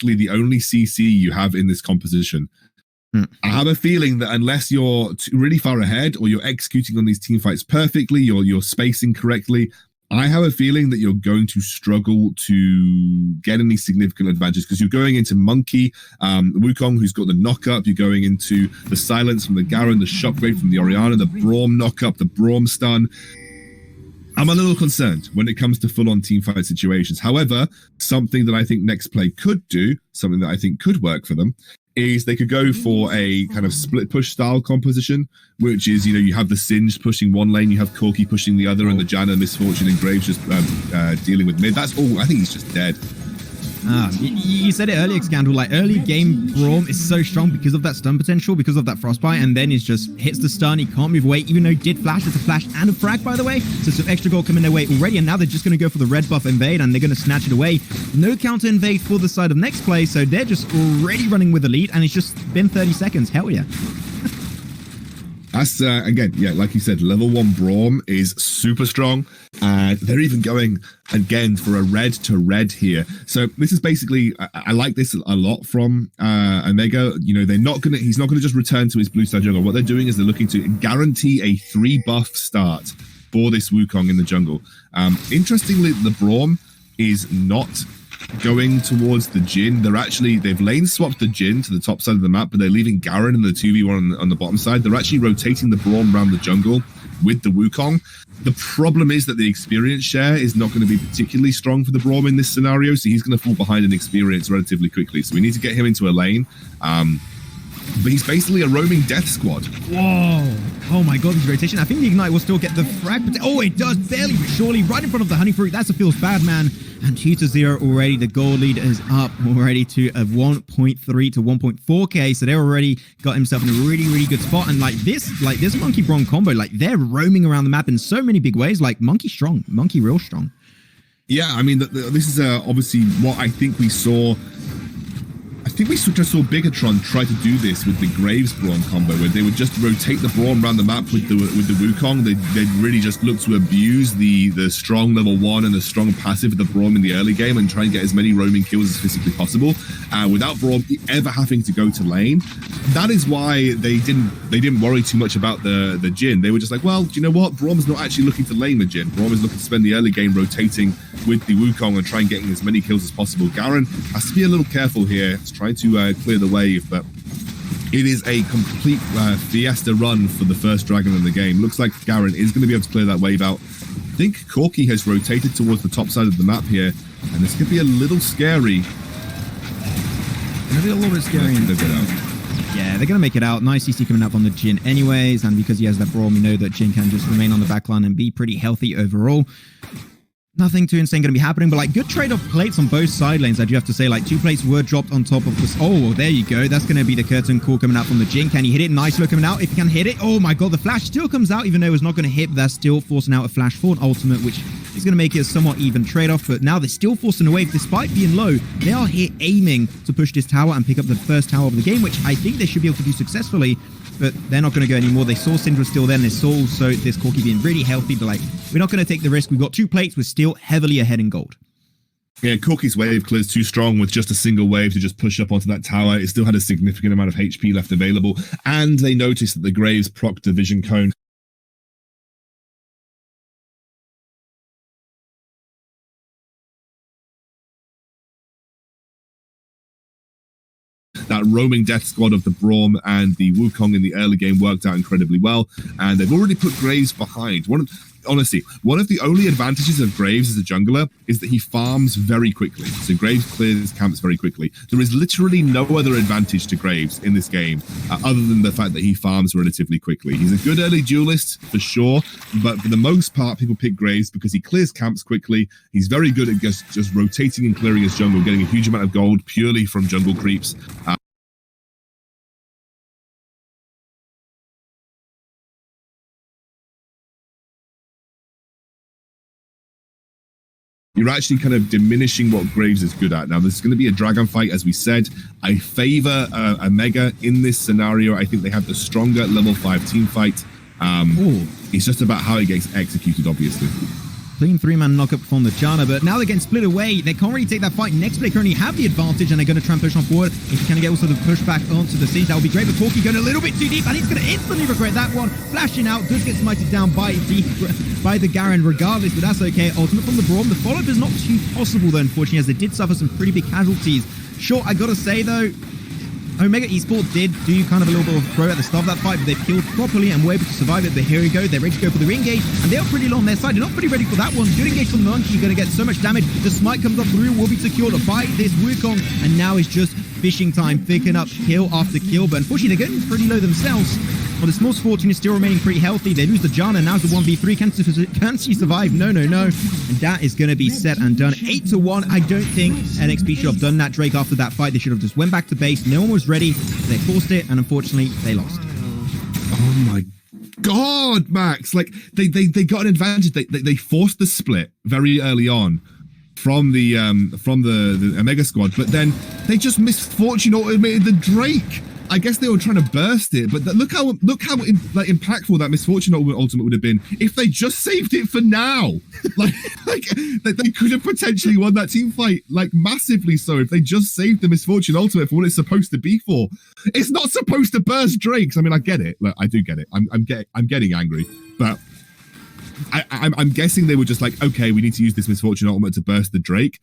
basically the only CC you have in this composition. I have a feeling that unless you're really far ahead or you're executing on these team fights perfectly, you're spacing correctly, I have a feeling that you're going to struggle to get any significant advantage because you're going into Monkey, Wukong, who's got the knock-up. You're going into the silence from the Garen, the shockwave from the Orianna, the Braum knock-up, the Braum stun. I'm a little concerned when it comes to full-on teamfight situations. However, something that I think NEXTPLAY could do, something that I think could work for them, is they could go for a kind of split push style composition, which is, you know, you have the Singed pushing one lane, you have Corki pushing the other, and the Janna, Misfortune, and Graves just dealing with mid. That's all. I think he's just dead. You said it earlier, Scandal, like early game Braum is so strong because of that stun potential, because of that frostbite, and then it just hits the stun, he can't move away, even though he did flash. It's a flash and a frag, by the way, so some extra gold coming their way already, and now they're just going to go for the red buff invade, and they're going to snatch it away. No counter invade for the side of NEXTPLAY, so they're just already running with the lead, and it's just been 30 seconds. Hell yeah. That's, again, yeah, like you said, level 1 Braum is super strong. They're even going, again, for a red to red here. So this is basically, I like this a lot from Omega. You know, he's not going to just return to his blue star jungle. What they're doing is they're looking to guarantee a 3 buff start for this Wukong in the jungle. Interestingly, the Braum is not going towards the Jhin. They've lane swapped the Jhin to the top side of the map, but they're leaving Garen in the 2v1 on the bottom side. They're actually rotating the Braum around the jungle with the Wukong. The problem is that the experience share is not going to be particularly strong for the Braum in this scenario, so he's going to fall behind in experience relatively quickly. So we need to get him into a lane. But he's basically a roaming death squad. Whoa. Oh my god, this rotation. I think the Ignite will still get the frag. Oh, it does, barely, but surely. Right in front of the Honey Fruit. That's a feels bad, man. And 2-0 already. The gold lead is up already to a 1.3 to 1.4k. So they're already got himself in a really, really good spot. And like this Monkey Braum combo, like they're roaming around the map in so many big ways. Like Monkey strong, Monkey real strong. Yeah, I mean, this is obviously what I think we saw. I think we just saw Bigatron try to do this with the Graves Braum combo, where they would just rotate the Braum around the map with the Wukong. They'd really just look to abuse the strong level 1 and the strong passive of the Braum in the early game and try and get as many roaming kills as physically possible without Braum ever having to go to lane. That is why they didn't worry too much about the Jhin. They were just like, well, do you know what? Braum is not actually looking to lane the Jhin. Braum is looking to spend the early game rotating with the Wukong and try and getting as many kills as possible. Garen has to be a little careful here. Trying to clear the wave, but it is a complete fiesta run for the first dragon in the game. Looks like Garen is going to be able to clear that wave out. I think Corki has rotated towards the top side of the map here, and this could be a little scary. Maybe a little bit scary. Yeah, they're going to make it out. Nice CC coming up on the Jhin anyways, and because he has that Braum, we know that Jhin can just remain on the backline and be pretty healthy overall. Nothing too insane going to be happening, but like good trade-off plates on both side lanes. I do have to say, like 2 plates were dropped on top of this. Oh, there you go. That's going to be the curtain call coming out from the Jhin. Can he hit it? Nice look coming out. If he can hit it, oh my god, the flash still comes out, even though it's not going to hit. But that's still forcing out a flash for an ultimate, which is going to make it a somewhat even trade-off. But now they're still forcing a wave, despite being low. They are here aiming to push this tower and pick up the first tower of the game, which I think they should be able to do successfully. But they're not going to go anymore. They saw Syndra still there, and they saw also this Corki being really healthy. But like, we're not going to take the risk. We've got 2 plates. We're still heavily ahead in gold. Yeah, Corki's wave clears too strong with just a single wave to just push up onto that tower. It still had a significant amount of HP left available. And they noticed that the Graves proc the Vision Cone. That roaming death squad of the Braum and the Wukong in the early game worked out incredibly well, and they've already put Graves behind. Honestly, one of the only advantages of Graves as a jungler is that he farms very quickly. So Graves clears camps very quickly. There is literally no other advantage to Graves in this game other than the fact that he farms relatively quickly. He's a good early duelist for sure, but for the most part, people pick Graves because he clears camps quickly. He's very good at just rotating and clearing his jungle, getting a huge amount of gold purely from jungle creeps. You're actually kind of diminishing what Graves is good at. Now, this is going to be a dragon fight, as we said. I favor Omega in this scenario. I think they have the stronger level 5 team fight. It's just about how it gets executed, obviously. clean 3-man knockup from the Janna, but now they're getting split away. They can't really take that fight. NEXPLAY currently have the advantage, and they're going to try and push on forward. If you can get also the push back onto the siege, that would be great. But Corki going a little bit too deep, and he's going to instantly regret that one. Flashing out, does get smited down by the Garen regardless, but that's okay. Ultimate from the Brawl. The follow-up is not too possible, though, unfortunately, as they did suffer some pretty big casualties. Sure, I gotta say, though, Omega Esports did do kind of a little bit of a throw at the start of that fight, but they killed properly and were able to survive it. But here we go. They're ready to go for the re-engage, and they are pretty low on their side. They're not pretty ready for that one. Good engage from the Monkey. You're going to get so much damage. The smite comes up through, will be secured by this Wukong, and now it's just fishing time, picking up kill after kill. But unfortunately, they're getting pretty low themselves. Well, the Small Fortune is still remaining pretty healthy. They lose the Janna. Now's the 1v3. Can she survive? No. And that is going to be set and done. 8-1. I don't think NXP should have done that, Drake, after that fight. They should have just went back to base. No one was ready. They forced it, and unfortunately, they lost. Oh my God, Max. Like, they got an advantage. They forced the split very early on from the Omega squad, but then they just misfortune automated the Drake. I guess they were trying to burst it, but look how impactful that misfortune ultimate would have been if they just saved it for now. like they could have potentially won that team fight, like massively so, if they just saved the misfortune ultimate for what it's supposed to be for. It's not supposed to burst Drakes. I mean, I get it. Look, I do get it. I'm getting angry, but I'm guessing they were just like, okay, we need to use this misfortune ultimate to burst the Drake.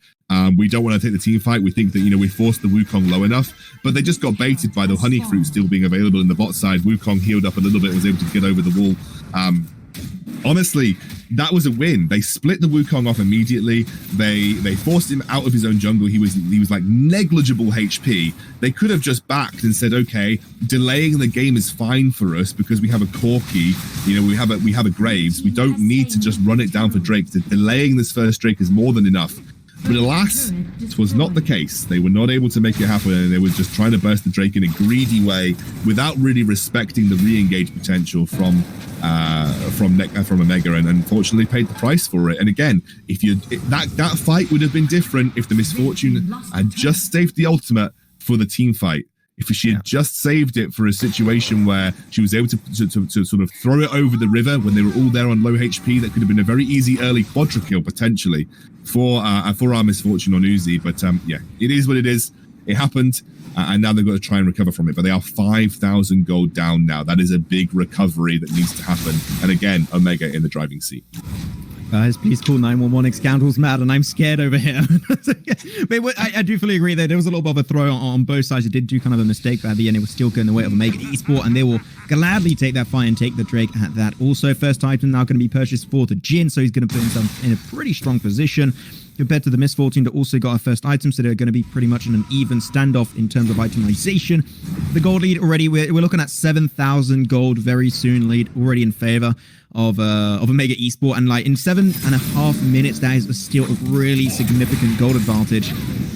We don't want to take the team fight. We think that, we forced the Wukong low enough, but they just got baited by the honey fruit still being available in the bot side. Wukong healed up a little bit, was able to get over the wall. Honestly, that was a win. They split the Wukong off immediately. They forced him out of his own jungle. He was like negligible HP. They could have just backed and said, okay, delaying the game is fine for us because we have a Corki, we have a Graves. We don't need to just run it down for Drake. Delaying this first Drake is more than enough. But alas, it was not the case. They were not able to make it happen, and they were just trying to burst the Drake in a greedy way without really respecting the re-engage potential from Omega, and unfortunately paid the price for it. And again, if that fight would have been different if the misfortune had just saved the ultimate for the team fight. If she had just saved it for a situation where she was able to sort of throw it over the river when they were all there on low HP, that could have been a very easy early quadra kill potentially for our misfortune on Uzi. But yeah, it is what it is. It happened, and now they've got to try and recover from it. But they are 5,000 gold down now. That is a big recovery that needs to happen. And again, Omega in the driving seat. Guys, please call 911. Scoundrel's mad, and I'm scared over here. But I do fully agree there was a little bit of a throw on both sides. It did do kind of a mistake, but at the end, it was still going the way of Omega Esports, and they will gladly take that fight and take the Drake at that. Also, first item now going to be purchased for the Jin, so he's going to put himself in a pretty strong position compared to the Misfortune that also got a first item, so they're going to be pretty much in an even standoff in terms of itemization. The gold lead already, we're looking at 7,000 gold very soon lead already in favor of Omega Esports, and like in 7.5 minutes, that is still a really significant gold advantage.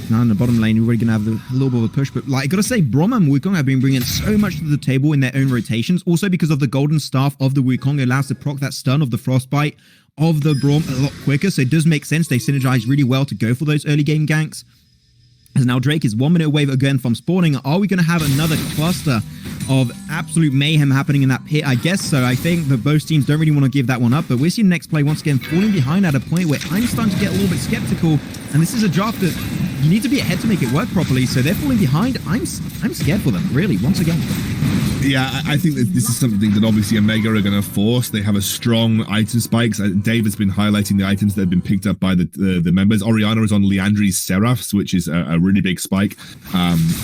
Now in the bottom lane, we're already going to have a little bit of a push, but like I gotta say, Brawl and Wukong have been bringing so much to the table in their own rotations, also because of the golden staff of the Wukong. It allows to proc that stun of the frostbite of the Brawl a lot quicker, so it does make sense. They synergize really well to go for those early game ganks. As now Drake is 1 minute away again from spawning. Are we going to have another cluster of absolute mayhem happening in that pit? I guess so. I think that both teams don't really want to give that one up, but we're seeing NEXPLAY once again falling behind at a point where I'm starting to get a little bit skeptical, and this is a draft that you need to be ahead to make it work properly, so they're falling behind. I'm scared for them, really, once again. Yeah, I think that this is something that obviously Omega are going to force. They have a strong item spikes. Dave has been highlighting the items that have been picked up by the members. Oriana is on Leandri's Seraphs, which is a really big spike.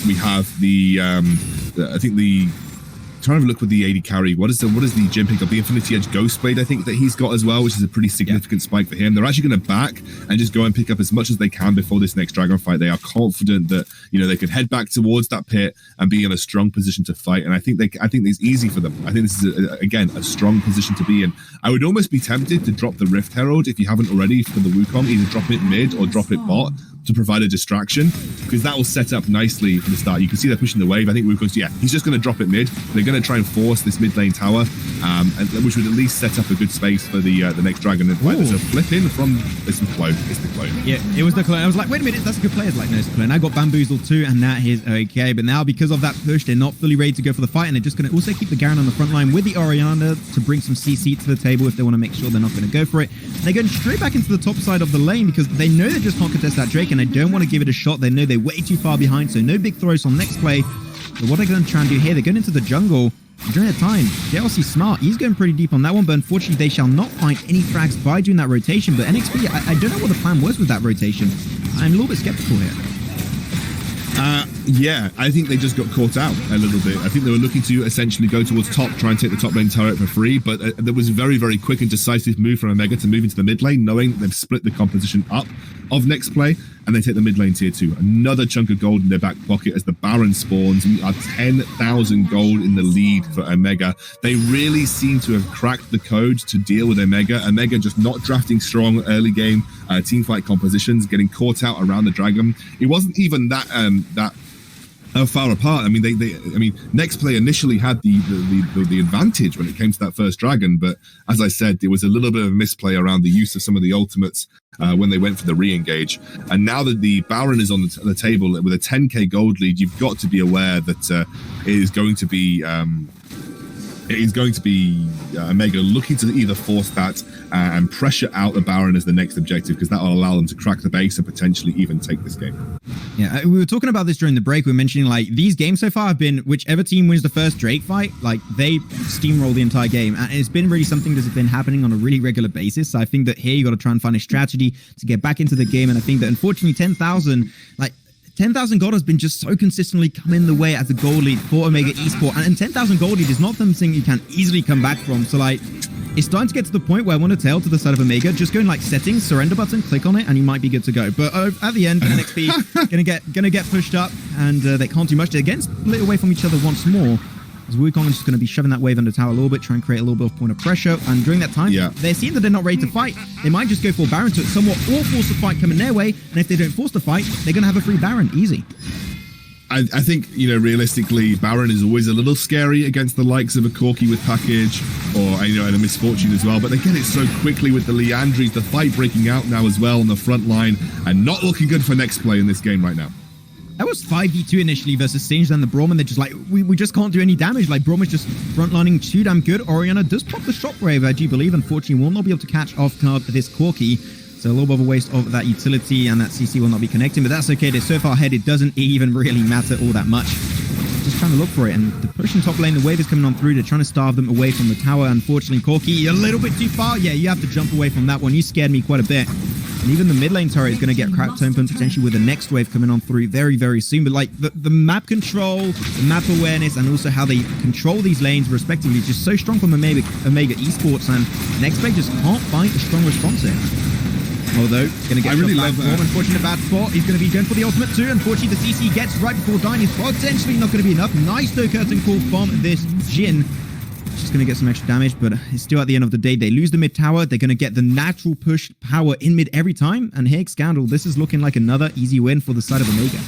We have I think the trying to look with the AD carry. What is the gym pick up? The Infinity Edge Ghostblade, I think, that he's got as well, which is a pretty significant spike for him. They're actually going to back and just go and pick up as much as they can before this next Dragon fight. They are confident that they could head back towards that pit and be in a strong position to fight. And I think it's easy for them. I think this is again a strong position to be in. I would almost be tempted to drop the Rift Herald if you haven't already for the Wukong. Either drop it mid or drop it bot, to provide a distraction, because that will set up nicely from the start. You can see they're pushing the wave. I think he's just going to drop it mid. They're going to try and force this mid lane tower, which would at least set up a good space for the next dragon. And there's a flip in from it's the clone. Yeah, it was the clone. I was like, wait a minute, that's a good play. It's like, no, it's the clone. I got bamboozled too, and that is okay. But now, because of that push, they're not fully ready to go for the fight, and they're just going to also keep the Garen on the front line with the Orianna to bring some CC to the table if they want to make sure they're not going to go for it. And they're going straight back into the top side of the lane because they know they just can't contest that Drake, and they don't want to give it a shot. They know they're way too far behind, so no big throws on NEXPLAY. But what they're going to try and do here, they're going into the jungle. During that time, JLC smart. He's going pretty deep on that one, but unfortunately, they shall not find any frags by doing that rotation. But NXP, I don't know what the plan was with that rotation. I'm a little bit skeptical here. Yeah, I think they just got caught out a little bit. I think they were looking to essentially go towards top, try and take the top lane turret for free, but there was a very, very quick and decisive move from Omega to move into the mid lane, knowing they've split the composition up of NEXPLAY, and they take the mid lane tier 2. Another chunk of gold in their back pocket as the Baron spawns. We are 10,000 gold in the lead for Omega. They really seem to have cracked the code to deal with Omega. Omega just not drafting strong early game teamfight compositions, getting caught out around the dragon. It wasn't even that far apart. I mean, NEXPLAY initially had the advantage when it came to that first dragon, but as I said, there was a little bit of a misplay around the use of some of the ultimates when they went for the re-engage. And now that the Baron is on the table with a 10k gold lead, you've got to be aware that it is going to be Omega looking to either force that and pressure out the Baron as the next objective, because that will allow them to crack the base and potentially even take this game. Yeah, we were talking about this during the break. We were mentioning, like, these games so far have been whichever team wins the first Drake fight, like, they steamroll the entire game. And it's been really something that's been happening on a really regular basis. So I think that here you got to try and find a strategy to get back into the game. And I think that unfortunately 10,000 gold has been just so consistently coming the way as a gold lead for Omega Esports. And 10,000 gold lead is not something you can easily come back from. So, like, it's starting to get to the point where I want to tell to the side of Omega, just go in, like, settings, surrender button, click on it, and you might be good to go. But at the end, NXP gonna get pushed up, and they can't do much. They're getting split away from each other once more, as Wukong is just going to be shoving that wave under tower a little bit, try and create a little bit of point of pressure. And during that time, they're seeing that they're not ready to fight. They might just go for Baron to somewhat, or force the fight coming their way. And if they don't force the fight, they're going to have a free Baron, easy. I think, realistically, Baron is always a little scary against the likes of a Corki with package, or, and a Misfortune as well. But they get it so quickly with the Leandries, the fight breaking out now as well on the front line, and not looking good for NEXPLAY in this game right now. That was 5v2 initially versus Singed and the Brawl, and they're just like, we just can't do any damage. Like, Brawl is just frontlining too damn good. Orianna does pop the Shockwave, I do believe. Unfortunately, will not be able to catch off guard this Corki. So a little bit of a waste of that utility, and that CC will not be connecting, but that's okay. They're so far ahead, it doesn't even really matter all that much. Just trying to look for it, and the push in top lane, the wave is coming on through. They're trying to starve them away from the tower. Unfortunately, Corki, a little bit too far. Yeah, you have to jump away from that one. You scared me quite a bit. And even the mid lane turret is going to get cracked open, potentially with the next wave coming on through very, very soon. But, like, the map control, the map awareness, and also how they control these lanes respectively is just so strong from Omega Esports, and NEXPLAY just can't find a strong response here. Although, going to get unfortunate bad spot. He's going to be going for the ultimate too. Unfortunately, the CC gets right before dying. Is potentially not going to be enough. Nice though curtain call from this Jhin. Just going to get some extra damage, but it's still at the end of the day. They lose the mid tower. They're going to get the natural push power in mid every time. And here, Scandal, this is looking like another easy win for the side of Omega.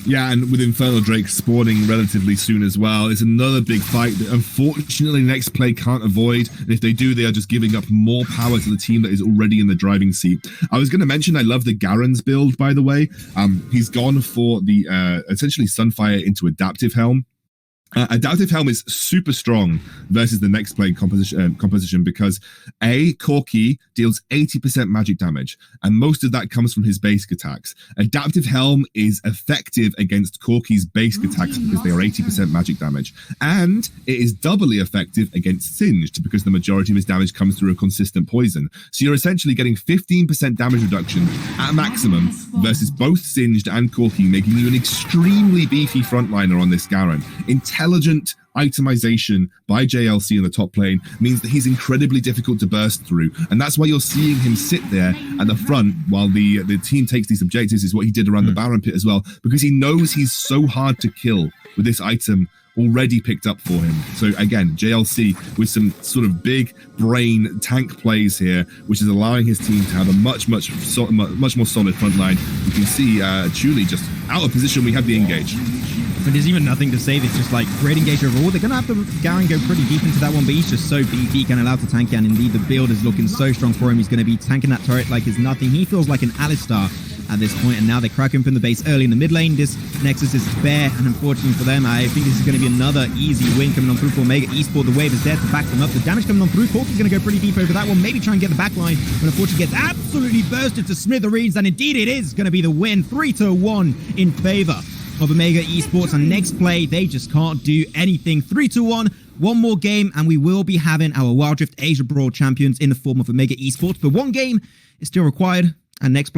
Yeah, and with Infernal Drake spawning relatively soon as well, it's another big fight that unfortunately NEXPLAY can't avoid. And if they do, they are just giving up more power to the team that is already in the driving seat. I was going to mention, I love the Garen's build, by the way. He's gone for the essentially Sunfire into Adaptive Helm. Adaptive Helm is super strong versus the NEXPLAY composition because Corki deals 80% magic damage, and most of that comes from his basic attacks. Adaptive Helm is effective against Corki's basic attacks because they are 80% magic damage, and it is doubly effective against Singed because the majority of his damage comes through a consistent poison. So you're essentially getting 15% damage reduction at maximum versus both Singed and Corki, making you an extremely beefy frontliner on this Garen. Intelligent itemization by JLC in the top lane means that he's incredibly difficult to burst through, and that's why you're seeing him sit there at the front while the team takes these objectives, is what he did around the Baron pit as well, because he knows he's so hard to kill with this item already picked up for him. So again, JLC with some sort of big brain tank plays here, which is allowing his team to have a much more solid front line. You can see Chuli just out of position. We have the engage. But there's even nothing to say. It's just like great engage overall. They're going to have to Garen go pretty deep into that one, but he's just so beefy and allowed to tank it. And indeed, the build is looking so strong for him. He's going to be tanking that turret like it's nothing. He feels like an Alistar at this point, and now they crack open the base early in the mid lane. This Nexus is bare, and unfortunately for them, I think this is going to be another easy win coming on through for Omega Esports. The wave is there to back them up. The damage coming on through. Corky's going to go pretty deep over that one, maybe try and get the back line, but unfortunately gets absolutely bursted to smithereens, and indeed it is going to be the win, 3-1 in favor of Omega Esports. And NEXPLAY, they just can't do anything. 3-1. One more game, and we will be having our WILDRIFT Asia Brawl champions in the form of Omega Esports, but one game is still required, and NEXPLAY